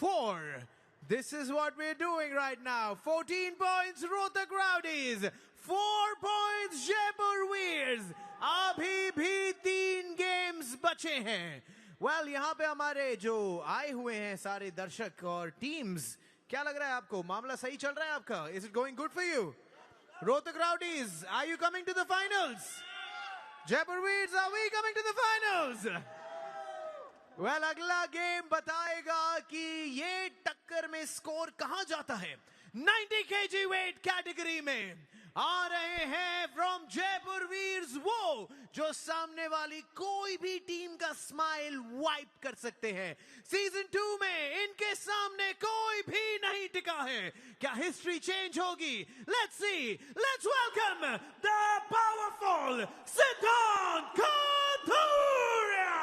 4. This is what we're doing right now. 14 points Rohtak Rowdies, 4 points Jaipur Veers. अभी भी 3 games बचे हैं. Well, यहाँ पे हमारे जो आए हुए हैं सारे दर्शक और टीम्स, क्या लग रहा है आपको? मामला सही चल रहा है आपका? Is it going good for you? Rohtak Rowdies, are you coming to the finals? Jaipur Veers, are we coming to the finals? Well, अगला गेम बताएगा कि ये टक्कर में स्कोर कहां जाता है. 90 kg वेट कैटेगरी में आ रहे हैं फ्रॉम जयपुर वीर्स वो जो सामने वाली कोई भी टीम का स्माइल वाइप कर सकते हैं. सीजन 2 में इनके सामने कोई भी नहीं टिका है. क्या हिस्ट्री चेंज होगी? Let's see. Let's welcome the powerful सिद्धांत कथुरिया.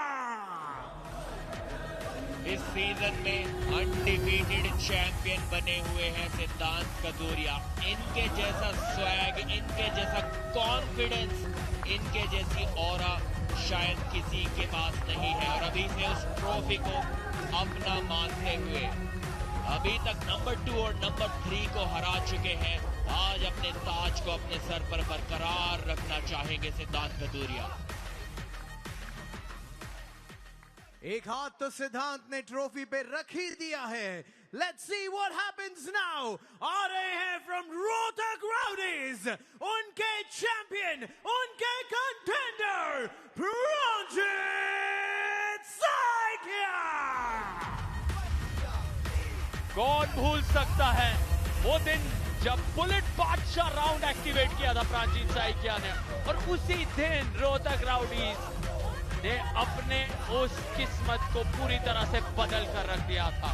इस सीजन में अनडिफीटेड चैंपियन बने हुए हैं सिद्धांत कथुरिया. इनके जैसा स्वैग, इनके जैसा कॉन्फिडेंस, इनके जैसी ऑरा शायद किसी के पास नहीं है. और अभी से उस ट्रॉफी को अपना मानते हुए अभी तक नंबर 2 और नंबर 3 को हरा चुके हैं. आज अपने ताज को अपने सर पर बरकरार रखना चाहेंगे सिद्धांत कथुरिया. एक हाथ तो सिद्धांत ने ट्रॉफी पे रख ही दिया है. Let's see what happens now. आ रहे हैं फ्रॉम रोहतक राउडीज उनके चैंपियन, उनके कंटेंडर प्रंजीत साइकिया. कौन भूल सकता है वो दिन जब बुलेट बादशाह राउंड एक्टिवेट किया था प्रांजीत साइकिया ने, और उसी दिन रोहतक राउडीज ने अपने उस किस्मत को पूरी तरह से बदल कर रख दिया था.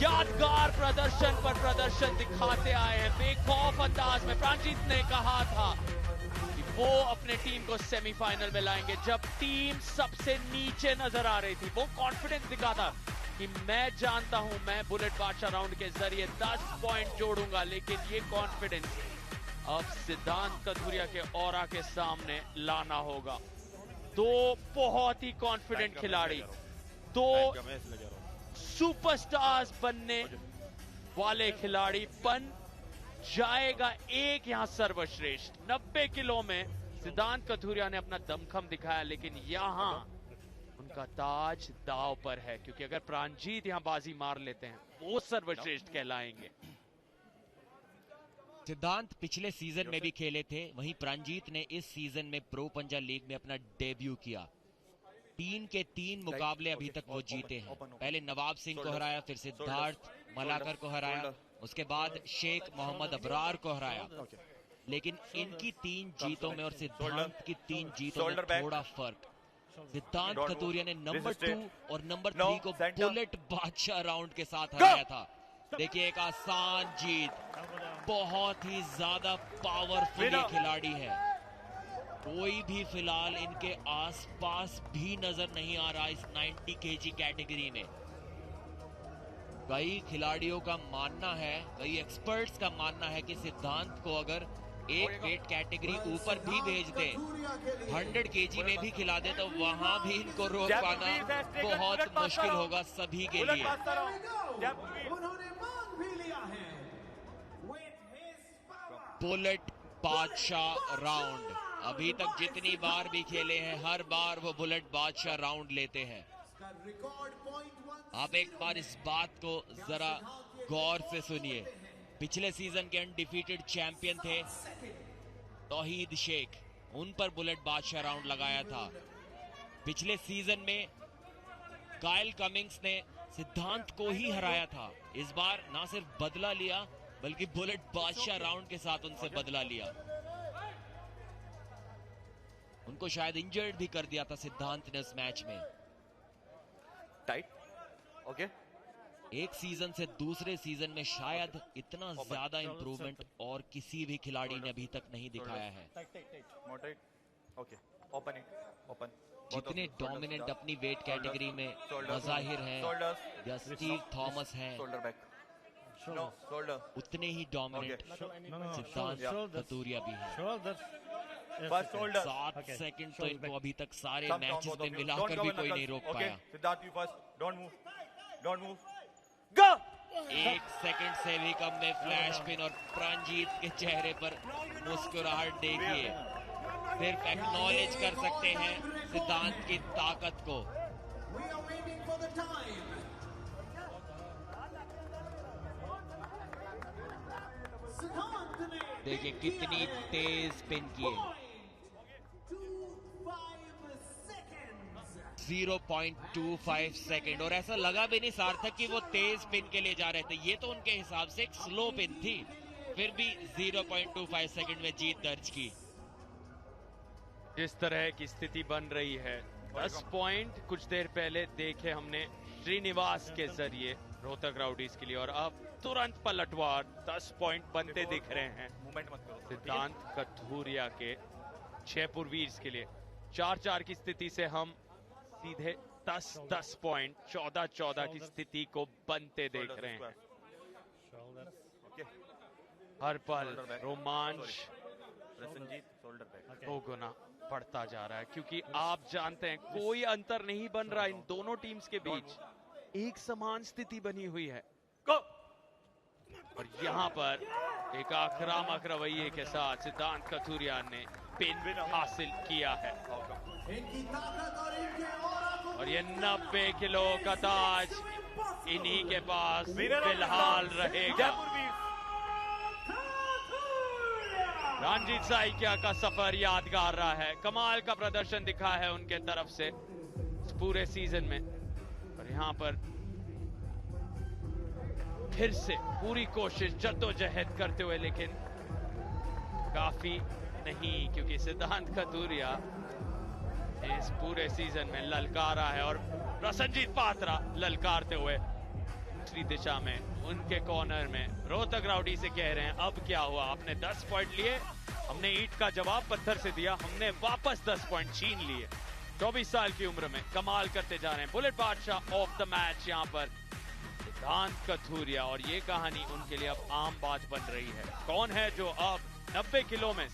यादगार प्रदर्शन पर प्रदर्शन दिखाते आए हैं. बेखौफ अंदाज में प्रांजीत ने कहा था कि वो अपने टीम को सेमीफाइनल में लाएंगे. जब टीम सबसे नीचे नजर आ रही थी, वो कॉन्फिडेंस दिखा था कि मैं जानता हूं मैं बुलेट बादशाह राउंड के जरिए 10 पॉइंट जोड़ूंगा. लेकिन ये कॉन्फिडेंस अब सिद्धांत कथुरिया के ऑरा के सामने लाना होगा. दो बहुत ही कॉन्फिडेंट खिलाड़ी, दो सुपरस्टार्स बनने वाले खिलाड़ी. बन जाएगा एक यहां सर्वश्रेष्ठ. 90 किलो में सिद्धांत कथुरिया ने अपना दमखम दिखाया, लेकिन यहां उनका ताज दांव पर है, क्योंकि अगर प्रांजीत यहां बाजी मार लेते हैं वो सर्वश्रेष्ठ कहलाएंगे. सिद्धांत पिछले सीजन में भी खेले थे, वहीं प्रांजीत ने इस सीजन में प्रो पंजा लीग में अपना डेब्यू किया. 3 के 3 मुकाबले अभी तक वो जीते हैं. पहले नवाब सिंह को हराया, फिर सिद्धार्थ मलाकर को हराया, उसके बाद शेख मोहम्मद अबरार को हराया. लेकिन इनकी 3 जीतों में और सिद्धांत की 3 जीतों में थोड़ा फर्क. सिद्धांत कथुरिया ने नंबर 2 और नंबर 3 को बुलेट बादशाह राउंड के साथ हराया था. देखिए, एक आसान जीत. बहुत ही ज्यादा पावरफुल खिलाड़ी है. कोई भी फिलहाल इनके आसपास भी नजर नहीं आ रहा इस 90 kg कैटेगरी में. कई खिलाड़ियों का मानना है, कई एक्सपर्ट्स का मानना है कि सिद्धांत को अगर एक वेट कैटेगरी ऊपर भी भेज दे, 100 kg में भी खिला दे, तो वहां भी इनको रोक पाना बहुत मुश्किल होगा सभी के लिए. बुलेट बादशाह राउंड अभी तक जितनी बार भी खेले हैं, हर बार वो बुलेट बादशाह राउंड लेते हैं. आप एक बार इस बात को जरा गौर से सुनिए. पिछले सीजन के अनडिफीटेड चैंपियन थे तौहीद शेख, उन पर बुलेट बादशाह राउंड लगाया था. पिछले सीजन में काइल कमिंग्स ने सिद्धांत को ही हराया था. इस बार ना सिर्फ बदला लिया, बल्कि बुलेट बादशाह राउंड के साथ उनसे बदला लिया. उनको शायद इंजर्ड भी कर दिया था सिद्धांत ने उस मैच में. Tight okay. एक सीजन से दूसरे सीजन में शायद इतना ज्यादा इंप्रूवमेंट और किसी भी खिलाड़ी ने अभी तक नहीं दिखाया है. जितने डोमिनेंट अपनी वेट कैटेगरी में मज़ाहिर हैं या स्टीव थॉमस हैं, उतने ही डोमिनेंट सिद्धांत कथुरिया भी हैं. 7 सेकंड तो इनको अभी तक सारे मैचेस में मिलाकर भी कोई नहीं रोक पाया. सिद्धांत, you first. Don't move. Go. 1 second से भी कम में फ्लैश पिन और प्रांजीत के चेहरे पर मुस्कुराहट देखिए। सिर्फ एक्नॉलेज कर सकते हैं सिद्धांत की ताकत को। देखिए कितनी तेज पिन किए। 0.25 सेकंड, और ऐसा लगा भी नहीं सार्थक कि वो तेज पिन के लिए जा रहे थे। ये तो उनके हिसाब से एक स्लो पिन थी, फिर भी 0.25 सेकंड में जीत दर्ज की। जिस तरह की स्थिति बन रही है, 10 पॉइंट कुछ देर पहले देखे हमने श्रीनिवास के जरिए रोहतक राउडीज के लिए, और अब तुरंत पलटवार 10 पॉइंट बनते दिख रहे हैं सिद्धांत कथूरिया के जयपुर वीर्स के लिए। 4-4 की स्थिति से हम सीधे 10-10 पॉइंट 14-14 की स्थिति को बनते देख रहे हैं। हर पल रोमांच दो गुना बढ़ता जा रहा है, क्योंकि आप जानते हैं कोई अंतर नहीं बन रहा इन दोनों टीम्स के बीच, एक समान स्थिति बनी हुई है। और यहाँ पर एक आक्रामक रवैये के साथ सिद्धांत कथूरिया ने पिन हासिल किया है, और ये 90 किलो का ताज इन्हीं के पास फिलहाल रहेगा। रणजीत साइकिया का सफर यादगार रहा है, कमाल का प्रदर्शन दिखा है उनके तरफ से इस पूरे सीजन में, और यहाँ पर फिर से पूरी कोशिश जद्दोजहद करते हुए, लेकिन काफी नहीं, क्योंकि सिद्धांत कथूरिया इस पूरे सीजन में ललकारा है, और प्रसन्नजीत पात्रा ललकारते हुए दूसरी दिशा में उनके कॉर्नर में रोहतक राउडी से कह रहे हैं अब क्या हुआ, आपने 10 पॉइंट लिए, हमने ईंट का जवाब पत्थर से दिया, हमने वापस 10 पॉइंट छीन लिए। 24 साल की उम्र में कमाल करते जा रहे हैं बुलेट बादशाह ऑफ द मैच यहाँ पर सिद्धांत कथूरिया, और ये कहानी उनके लिए अब आम बात बन रही है। कौन है जो अब 90 किलो में